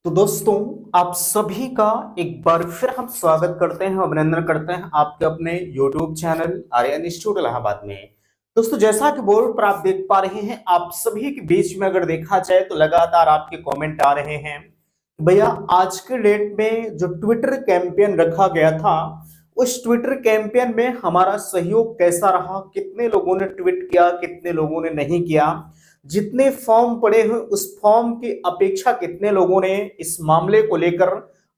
तो दोस्तों, आप सभी का एक बार फिर हम स्वागत करते हैं, अभिनंदन करते हैं आपके अपने YouTube channel Aryan institute Allahabad में। दोस्तों, जैसा कि बोर्ड पर आप देख पा रहे हैं, आप सभी के बीच में अगर देखा जाए तो लगातार आपके कमेंट आ रहे हैं। भैया, आज के डेट में जो ट्विटर कैंपेन रखा गया था, उस ट्विटर कैंपेन में हमारा सहयोग कैसा रहा, कितने लोगों ने ट्वीट किया, कितने लोगों ने नहीं किया, जितने फॉर्म पड़े हुए उस फॉर्म की अपेक्षा कितने लोगों ने इस मामले को लेकर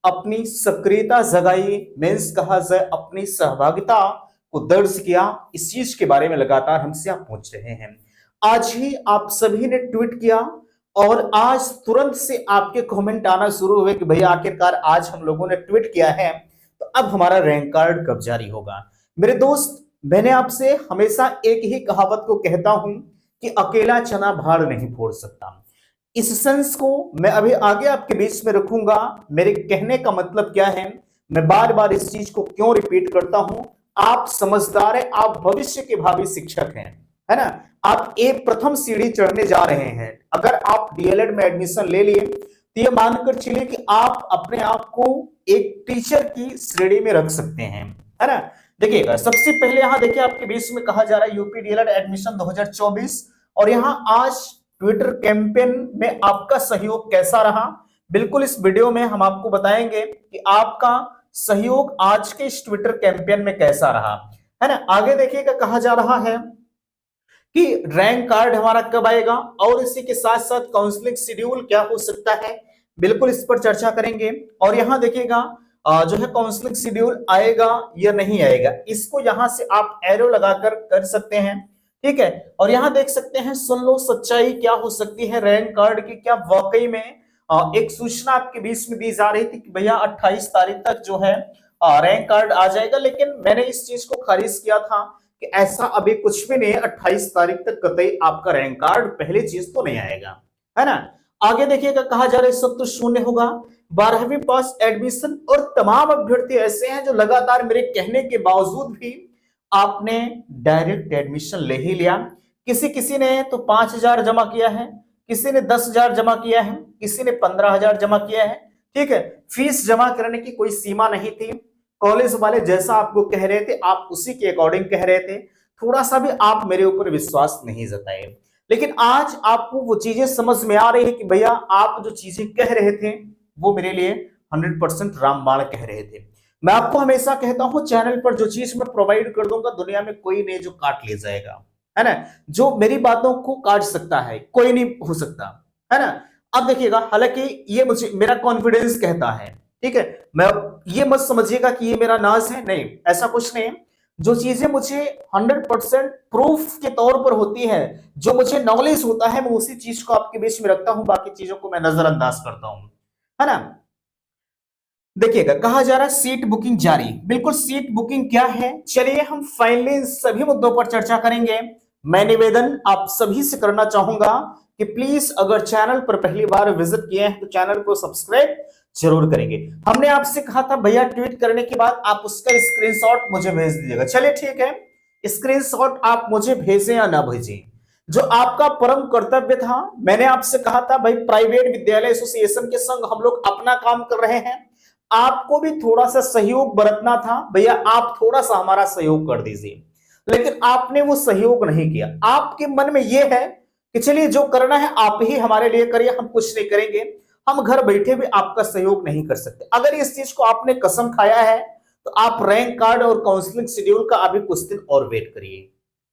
अपनी सक्रियता जगाई, मीन्स कहा जाए अपनी सहभागिता को दर्ज किया। इस चीज के बारे में लगातार हमसे आप पूछ रहे हैं। आज ही आप सभी ने ट्वीट किया और आज तुरंत से आपके कमेंट आना शुरू हुए कि भैया आखिरकार आज हम लोगों ने ट्वीट किया है, तो अब हमारा रैंक कार्ड कब जारी होगा। मेरे दोस्त, मैंने आपसे हमेशा एक ही कहावत को कहता हूं कि अकेला चना भाड़ नहीं फोड़ सकता। इस सेंस को मैं अभी आगे आपके बीच में रखूंगा। मेरे कहने का मतलब क्या है, मैं बार बार इस चीज को क्यों रिपीट करता हूं। आप समझदार हैं, आप भविष्य के भावी शिक्षक हैं, है ना। आप एक प्रथम सीढ़ी चढ़ने जा रहे हैं। अगर आप डीएलएड में एडमिशन ले लिए तो ये मानकर चलिए कि आप अपने आप को एक टीचर की श्रेणी में रख सकते हैं, है ना। देखिएगा, सबसे पहले यहां देखिए आपके बीच में कहा जा रहा है यूपी डीएलएड एडमिशन 2024, और यहां आज ट्विटर कैंपेन में आपका सहयोग कैसा रहा, बिल्कुल इस वीडियो में हम आपको बताएंगे कि आपका सहयोग आज के इस ट्विटर कैंपेन में कैसा रहा, है ना। आगे देखिएगा, कहा जा रहा है कि रैंक कार्ड हमारा कब आएगा और इसी के साथ साथ काउंसलिंग शेड्यूल क्या हो सकता है, बिल्कुल इस पर चर्चा करेंगे। और यहां देखिएगा जो है काउंसलिंग शेड्यूल आएगा या नहीं आएगा, इसको यहां से आप एरो लगाकर कर सकते हैं, ठीक है। और यहां देख सकते हैं, सुन लो सच्चाई क्या हो सकती है रैंक कार्ड की। क्या वाकई में एक सूचना आपके बीच में दी जा रही थी कि भैया 28 तारीख तक जो है रैंक कार्ड आ जाएगा, लेकिन मैंने इस चीज को खारिज किया था कि ऐसा अभी कुछ भी नहीं है। 28 तारीख तक कतई आपका रैंक कार्ड पहली चीज तो नहीं आएगा, है ना। आगे देखिएगा, कहा जा रहा है सब तो शून्य होगा, 12वीं पास एडमिशन। और तमाम अभ्यर्थी ऐसे हैं जो लगातार मेरे कहने के बावजूद भी आपने डायरेक्ट एडमिशन ले ही लिया। किसी किसी ने तो 5,000 जमा किया है, किसी ने 10,000 जमा किया है, किसी ने 15,000 जमा किया है, ठीक है। फीस जमा करने की कोई सीमा नहीं थी। कॉलेज वाले जैसा आपको कह रहे थे आप उसी के अकॉर्डिंग कह रहे थे। थोड़ा सा भी आप मेरे ऊपर विश्वास नहीं जताए, लेकिन आज आपको वो चीजें समझ में आ रही है कि भैया आप जो चीजें कह रहे थे वो मेरे लिए 100% रामबाण कह रहे थे। मैं आपको हमेशा कहता हूं, चैनल पर जो चीज मैं प्रोवाइड कर दूंगा दुनिया में कोई नहीं जो काट ले जाएगा, है ना। जो मेरी बातों को काट सकता है कोई नहीं हो सकता, है ना। अब देखिएगा, हालांकि ये मुझे मेरा कॉन्फिडेंस कहता है, ठीक है। मैं ये मत समझिएगा कि ये मेरा नाज है, नहीं, ऐसा कुछ नहीं है। जो चीजें मुझे 100% प्रूफ के तौर पर होती है, जो मुझे नॉलेज होता है, मैं उसी चीज को आपके बीच में रखता हूं, बाकी चीजों को मैं नजरअंदाज करता हूं, है ना। देखिएगा, कहा जा रहा है सीट बुकिंग जारी। बिल्कुल, सीट बुकिंग क्या है, चलिए हम फाइनली इन सभी मुद्दों पर चर्चा करेंगे। मैं निवेदन आप सभी से करना चाहूंगा कि प्लीज अगर चैनल पर पहली बार विजिट किए हैं तो चैनल को सब्सक्राइब जरूर करेंगे। हमने आपसे कहा था भैया ट्वीट करने के बाद आप उसका स्क्रीनशॉट मुझे भेज दीजिएगा, चलिए ठीक है। स्क्रीनशॉट आप मुझे भेजें या ना भेजें, जो आपका परम कर्तव्य था। मैंने आपसे कहा था भाई प्राइवेट विद्यालय एसोसिएशन के संग हम लोग अपना काम कर रहे हैं, आपको भी थोड़ा सा सहयोग बरतना था, भैया आप थोड़ा सा हमारा सहयोग कर दीजिए। लेकिन आपने वो सहयोग नहीं किया। आपके मन में यह है कि चलिए जो करना है आप ही हमारे लिए करिए, हम कुछ नहीं करेंगे, हम घर बैठे भी आपका सहयोग नहीं कर सकते। अगर इस चीज को आपने कसम खाया है तो आप रैंक कार्ड और काउंसलिंग शेड्यूल का अभी कुछ दिन और वेट करिए,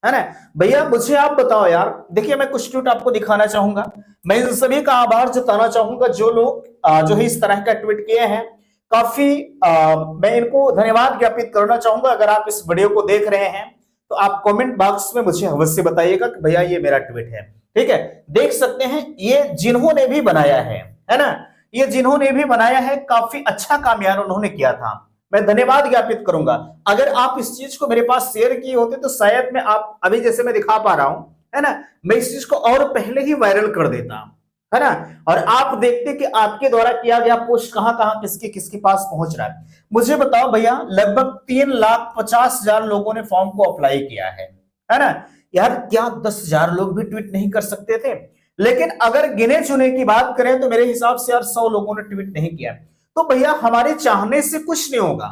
है ना। भैया मुझे आप बताओ यार, देखिए मैं कुछ ट्वीट आपको दिखाना चाहूंगा। मैं इन सभी का आभार जताना चाहूंगा जो लोग जो है इस तरह का ट्वीट किए हैं। काफी मैं इनको धन्यवाद ज्ञापित करना चाहूंगा। अगर आप इस वीडियो को देख रहे हैं तो आप कमेंट बॉक्स में मुझे अवश्य बताइएगा कि भैया ये मेरा ट्वीट है, ठीक है। देख सकते हैं ये जिन्होंने भी बनाया है ना, ये जिन्होंने भी बनाया है, काफी अच्छा काम यार उन्होंने किया था। मैं धन्यवाद ज्ञापित करूंगा। अगर आप इस चीज को मेरे पास शेयर किए होते तो शायद मैं आप अभी जैसे मैं दिखा पा रहा हूं, है ना, मैं इस चीज को और पहले ही वायरल कर देता, है ना। और आप देखते कि आपके द्वारा किया गया पोस्ट कहां कहां किसके किसके पास पहुंच रहा है। मुझे बताओ भैया, लगभग 3,50,000 लोगों ने फॉर्म को अप्लाई किया है ना। यार क्या 10,000 लोग भी ट्वीट नहीं कर सकते थे? लेकिन अगर गिने चुने की बात करें तो मेरे हिसाब से यार 100 लोगों ने ट्वीट नहीं किया। तो भैया हमारे चाहने से कुछ नहीं होगा,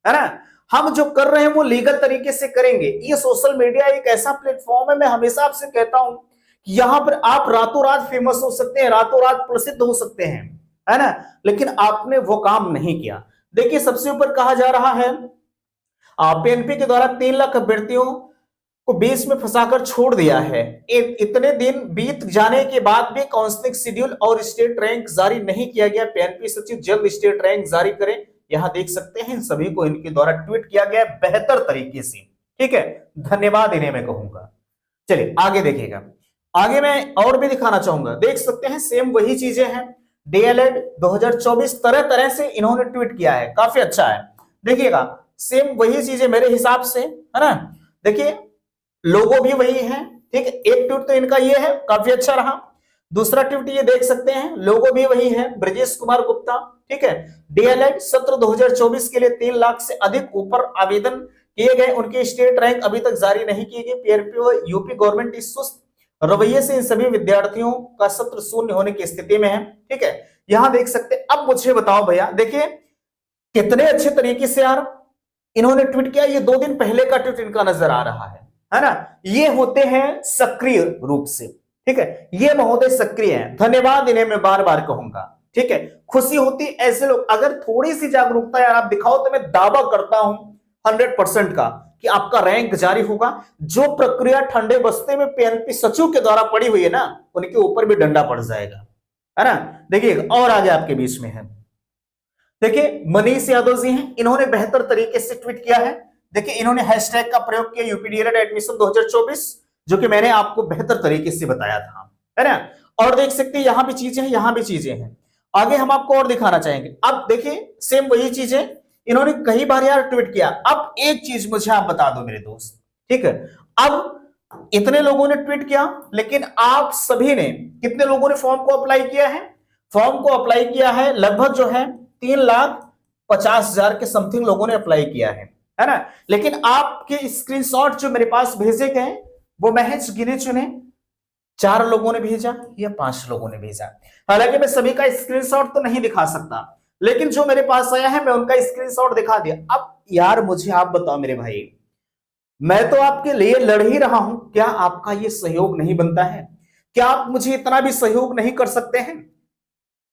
है ना। हम जो कर रहे हैं वो लीगल तरीके से करेंगे। ये सोशल मीडिया एक ऐसा प्लेटफॉर्म है, मैं हमेशा आपसे कहता हूं कि यहां पर आप रातों रात फेमस हो सकते हैं, रातों रात प्रसिद्ध हो सकते हैं, है ना। लेकिन आपने वो काम नहीं किया। देखिए सबसे ऊपर कहा जा रहा है पीएनपी के द्वारा 3 लाख अभ्यर्थियों को बीच में फंसाकर छोड़ दिया है। इतने दिन बीत जाने के बाद भी काउंसलिंग शेड्यूल और स्टेट रैंक जारी नहीं किया गया। पीएनपी सचिव जल्द स्टेट रैंक जारी करें। यहां देख सकते हैं सभी को इनके द्वारा ट्वीट किया गया बेहतर तरीके से, ठीक है, धन्यवाद इन्हें मैं कहूंगा। चलिए आगे देखिएगा, आगे मैं और भी दिखाना चाहूंगा। देख सकते हैं सेम वही चीजें हैं। डीएलएड 2024 तरह तरह से इन्होंने ट्वीट किया है, काफी अच्छा है। देखिएगा सेम वही चीजें मेरे हिसाब से, है ना। देखिए लोगो भी वही है, ठीक है। एक ट्वीट तो इनका ये है, काफी अच्छा रहा। दूसरा ट्वीट ये देख सकते हैं, लोगो भी वही है, ब्रजेश कुमार गुप्ता, ठीक है। डीएलएड सत्र 2024 के लिए 3 लाख से अधिक ऊपर आवेदन किए गए, उनके स्टेट रैंक अभी तक जारी नहीं किए गए। पीआरपी व यूपी गवर्नमेंट इस सुस्त रवैये से इन सभी विद्यार्थियों का सत्र शून्य होने की स्थिति में है, ठीक है। यहां देख सकते हैं। अब मुझे बताओ भैया, देखिए कितने अच्छे तरीके से यार इन्होंने ट्वीट किया। ये 2 दिन पहले का ट्वीट इनका नजर आ रहा है ना। ये होते हैं सक्रिय रूप से, ठीक है। ये महोदय सक्रिय हैं, धन्यवाद इन्हें मैं बार बार कहूंगा, ठीक है। खुशी होती ऐसे लोग, अगर थोड़ी सी जागरूकता यार आप दिखाओ तो मैं दावा करता हूं 100% का कि आपका रैंक जारी होगा। जो प्रक्रिया ठंडे बस्ते में पीएनपी सचिव के द्वारा पड़ी हुई है ना, उनके ऊपर भी डंडा पड़ जाएगा, है ना। देखिए और आगे आपके बीच में है, देखिए मनीष यादव जी हैं, इन्होंने बेहतर तरीके से ट्वीट किया है। देखिए इन्होंने हैशटैग का प्रयोग किया यूपी डीएलएड एडमिशन 2024, जो कि मैंने आपको बेहतर तरीके से बताया था, है ना। और देख सकते हैं यहां भी चीजें हैं, यहां भी चीजें हैं। आगे हम आपको और दिखाना चाहेंगे। अब देखिए सेम वही चीजें इन्होंने कई बार यार ट्वीट किया। अब एक चीज मुझे आप बता दो मेरे दोस्त, ठीक है। अब इतने लोगों ने ट्वीट किया, लेकिन आप सभी ने, कितने लोगों ने फॉर्म को अप्लाई किया है? फॉर्म को अप्लाई किया है लगभग जो है 3,50,000 के समथिंग लोगों ने अप्लाई किया है ना। लेकिन आपके स्क्रीनशॉट जो मेरे पास भेजे गए वो महज गिने चुने 4 लोगों ने भेजा या 5 लोगों ने भेजा। हालांकि मैं सभी का स्क्रीनशॉट तो नहीं दिखा सकता, लेकिन जो मेरे पास आया है मैं उनका स्क्रीनशॉट दिखा दिया। अब यार मुझे आप बताओ मेरे भाई, मैं तो आपके लिए लड़ ही रहा हूं, क्या आपका ये सहयोग नहीं बनता है? क्या आप मुझे इतना भी सहयोग नहीं कर सकते हैं?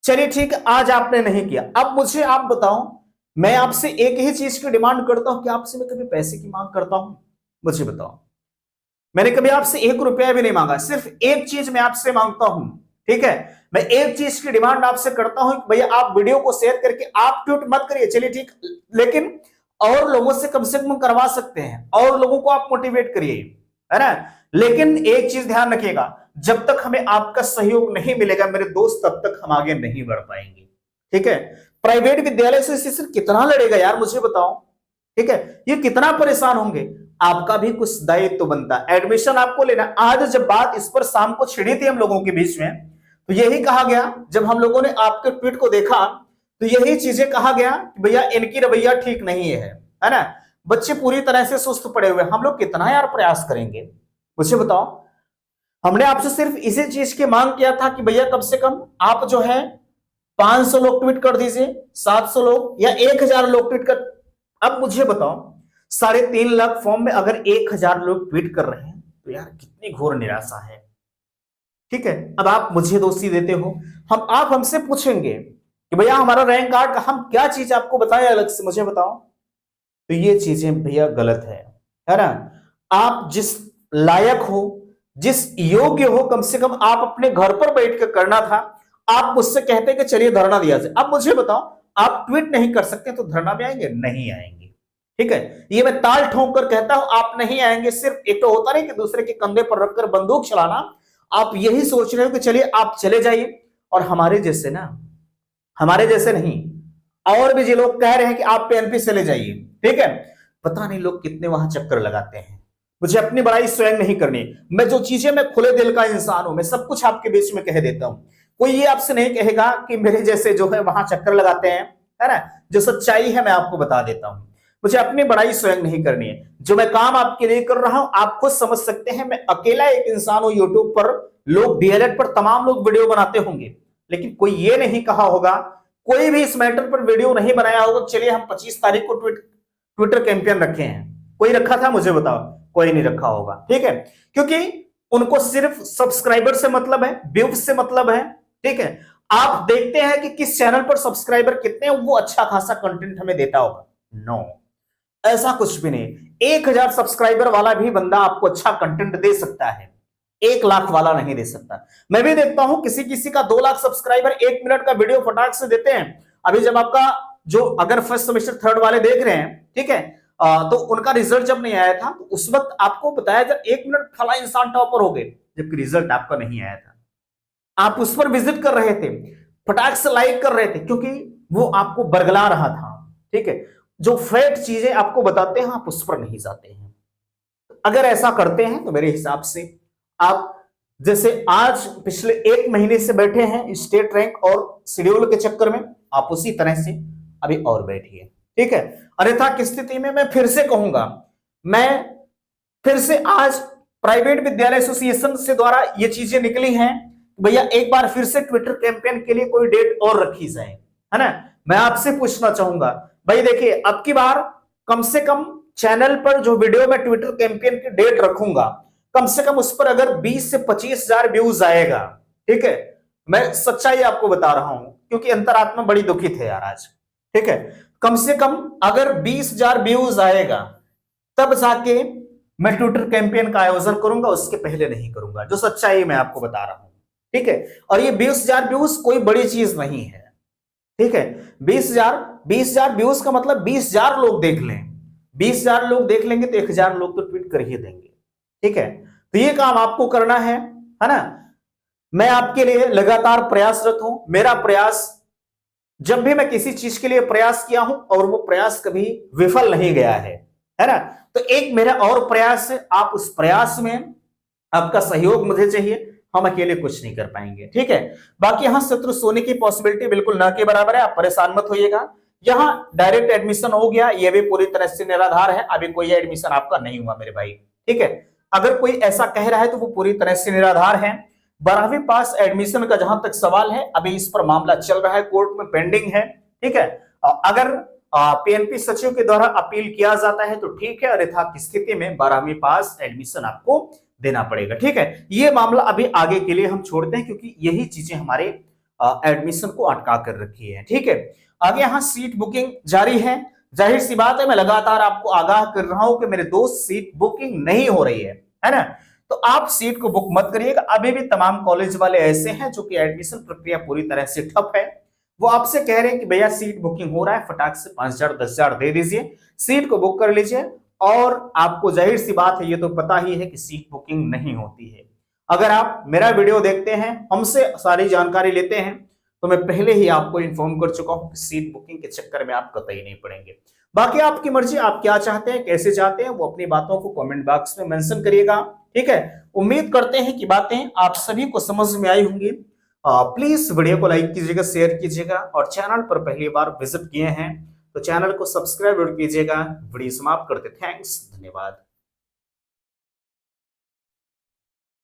चलिए ठीक है, आज आपने नहीं किया। अब मुझे आप बताओ, मैं आपसे एक ही चीज की डिमांड करता हूं कि आपसे मैं कभी पैसे की मांग करता हूं? मुझे बताओ, मैंने कभी आपसे 1 रुपया भी नहीं मांगा। सिर्फ एक चीज मैं आपसे मांगता हूं, ठीक है। मैं एक चीज की डिमांड आपसे करता हूं कि भैया आप वीडियो को शेयर करके आप ट्वीट मत करिए, चलिए ठीक, लेकिन और लोगों से कम करवा सकते हैं, और लोगों को आप मोटिवेट करिए, है ना। लेकिन एक चीज ध्यान रखिएगा, जब तक हमें आपका सहयोग नहीं मिलेगा मेरे दोस्त, तब तक हम आगे नहीं बढ़ पाएंगे, ठीक है। प्राइवेट विद्यालय से शिक्षक कितना लड़ेगा यार, मुझे बताओ, ठीक है। ये कितना परेशान होंगे, आपका भी कुछ दायित्व तो बनता है। एडमिशन आपको लेना। आज जब बात इस पर शाम को छिड़ी थी हम लोगों के बीच में, तो यही कहा गया, जब हम लोगों ने आपके ट्वीट को देखा तो यही चीजें कहा गया कि भैया इनकी रवैया ठीक नहीं है ना। बच्चे पूरी तरह से सुस्त पड़े हुए। हम लोग कितना यार प्रयास करेंगे, मुझे बताओ। हमने आपसे सिर्फ इसी चीज की मांग किया था कि भैया कम से कम आप जो है 500 लोग ट्वीट कर दीजिए, 700 लोग या 1000 लोग ट्वीट कर। अब मुझे बताओ, 3.5 लाख फॉर्म में अगर 1000 लोग ट्वीट कर रहे हैं तो यार कितनी घोर निराशा है, ठीक है। अब आप मुझे दोस्ती देते हो, आप हमसे पूछेंगे कि भैया हमारा रैंक कार्ड का हम क्या चीज आपको बताएं अलग से, मुझे बताओ। तो ये चीजें भैया गलत है ना। आप जिस लायक हो, जिस योग्य हो, कम से कम आप अपने घर पर बैठ कर करना था। आप मुझसे कहते कि चलिए धरना दिया जाए। अब मुझे बताओ, आप ट्वीट नहीं कर सकते तो धरना में आएंगे? नहीं आएंगे, ठीक है। ये मैं ताल ठोक कर कहता हूं, आप नहीं आएंगे। सिर्फ एक तो होता नहीं कि दूसरे के कंधे पर रखकर बंदूक चलाना, आप यही सोच रहे हो कि चलिए आप चले जाइए, और हमारे जैसे ना, हमारे जैसे नहीं, और भी जो लोग कह रहे हैं कि आप पीएनपी चले जाइए, ठीक है। पता नहीं लोग कितने वहां चक्कर लगाते हैं। मुझे अपनी बड़ाई स्वयं नहीं करनी। मैं जो चीजें, मैं खुले दिल का इंसान हूं, मैं सब कुछ आपके बीच में कह देता हूं। कोई ये आपसे नहीं कहेगा कि मेरे जैसे जो है वहां चक्कर लगाते हैं, है ना। जो सच्चाई है मैं आपको बता देता हूं। मुझे अपनी बड़ाई स्वयं नहीं करनी है। जो मैं काम आपके लिए कर रहा हूं आप खुद समझ सकते हैं। मैं अकेला एक इंसान हूं यूट्यूब पर, लोग डीएलएड पर तमाम लोग वीडियो बनाते होंगे, लेकिन कोई ये नहीं कहा होगा, कोई भी इस मैटर पर वीडियो नहीं बनाया होगा चलिए हम 25 तारीख को ट्विटर कैंपेन रखे हैं। कोई रखा था मुझे बताओ? कोई नहीं रखा होगा, ठीक है, क्योंकि उनको सिर्फ सब्सक्राइबर से मतलब है, व्यूज से मतलब है, ठीक है। आप देखते हैं कि किस चैनल पर सब्सक्राइबर कितने हैं, वो अच्छा खासा कंटेंट हमें देता होगा? नो, ऐसा कुछ भी नहीं। 1000 सब्सक्राइबर वाला भी बंदा आपको अच्छा कंटेंट दे सकता है, 1 लाख वाला नहीं दे सकता। मैं भी देखता हूं किसी किसी का 2 लाख सब्सक्राइबर 1 मिनट का वीडियो फटाक से देते हैं। अभी जब आपका जो अगर फर्स्ट सेमेस्टर थर्ड वाले देख रहे हैं, ठीक है, तो उनका रिजल्ट जब नहीं आया था तो उस वक्त आपको बताया जब 1 मिनट फला इंसान टॉपर हो गए, जबकि रिजल्ट आपका नहीं आया था। आप उस पर विजिट कर रहे थे, फटाक से लाइक कर रहे थे, क्योंकि वो आपको बरगला रहा था, ठीक है। जो फैक्ट चीजें आपको बताते हैं आप उस पर नहीं जाते हैं। अगर ऐसा करते हैं तो मेरे हिसाब से आप जैसे आज पिछले 1 महीने से बैठे हैं स्टेट रैंक और शेड्यूल के चक्कर में, आप उसी तरह से अभी और बैठिए, ठीक है। अन्यथा की स्थिति में मैं फिर से कहूंगा, मैं फिर से आज प्राइवेट विद्यालय एसोसिएशन से द्वारा ये चीजें निकली हैं, भैया एक बार फिर से ट्विटर कैंपेन के लिए कोई डेट और रखी जाए, है ना। मैं आपसे पूछना चाहूंगा भाई, देखिए अब की बार कम से कम चैनल पर जो वीडियो में ट्विटर कैंपेन की डेट रखूंगा, कम से कम उस पर अगर 20 से 25 हजार व्यूज आएगा, ठीक है। मैं सच्चाई आपको बता रहा हूं क्योंकि अंतरात्मा बड़ी दुखित है यार आज, ठीक है। कम से कम अगर 20,000 व्यूज आएगा तब जाके मैं ट्विटर कैंपेन का आयोजन करूंगा, उसके पहले नहीं करूंगा। जो सच्चाई मैं आपको बता रहा हूं, ठीक है। और ये 20,000 व्यूज कोई बड़ी चीज नहीं है, ठीक है। 20,000 व्यूज का मतलब 20,000 लोग देख लें, 20,000 लोग देख लेंगे तो 1,000 लोग तो ट्वीट कर ही देंगे, ठीक है। तो ये काम आपको करना है ना। मैं आपके लिए लगातार प्रयासरत हूं। मेरा प्रयास, जब भी मैं किसी चीज के लिए प्रयास किया हूं और वो प्रयास कभी विफल नहीं गया है ना, तो एक मेरा और प्रयास है, आप उस प्रयास में आपका सहयोग मुझे चाहिए, हम अकेले कुछ नहीं कर पाएंगे, ठीक है। बाकी यहां शत्रु सोने की पॉसिबिलिटी बिल्कुल ना के बराबर है, आप परेशान मत होइएगा। यहां डायरेक्ट एडमिशन हो गया, यह भी पूरी तरह से निराधार है, अभी कोई एडमिशन आपका नहीं हुआ मेरे भाई, ठीक है। अगर कोई ऐसा कह रहा है तो वो पूरी तरह से निराधार है। 12वीं पास एडमिशन का जहां तक सवाल है, अभी इस पर मामला चल रहा है, कोर्ट में पेंडिंग है, ठीक है। अगर पीएनपी सचिव के द्वारा अपील किया जाता है तो ठीक है, अन्यथा की स्थिति में 12वीं पास एडमिशन आपको देना पड़ेगा, ठीक है। ये मामला अभी आगे के लिए हम छोड़ते हैं क्योंकि यही चीजें हमारे एडमिशन को अटका कर रखी है, ठीक है। आगे यहाँ सीट बुकिंग जारी है। जाहिर सी बात है, मैं लगातार आपको आगाह कर रहा हूं कि मेरे दोस्त सीट बुकिंग नहीं हो रही है ना। तो आप सीट को बुक मत करिएगा। अभी भी तमाम कॉलेज वाले ऐसे हैं जो कि एडमिशन प्रक्रिया पूरी तरह से ठप है, वो आपसे कह रहे हैं कि भैया सीट बुकिंग हो रहा है, फटाक से 5,000 10,000 दे दीजिए, सीट को बुक कर लीजिए। और आपको जाहिर सी बात है, ये तो पता ही है कि सीट बुकिंग नहीं होती है। अगर आप मेरा वीडियो देखते हैं, हमसे सारी जानकारी लेते हैं, तो मैं पहले ही आपको इन्फॉर्म कर चुका हूं कि सीट बुकिंग के चक्कर में आप कतई नहीं पड़ेंगे। बाकी आपकी मर्जी, आप क्या चाहते हैं, कैसे चाहते हैं, वो अपनी बातों को कमेंट बॉक्स में मेंशन करिएगा, ठीक है। उम्मीद करते हैं कि बातें आप सभी को समझ में आई होंगी। प्लीज वीडियो को लाइक कीजिएगा, शेयर कीजिएगा, और चैनल पर पहली बार विजिट किए हैं तो चैनल को सब्सक्राइब कीजिएगा। वीडियो समाप्त करते, थैंक्स, धन्यवाद।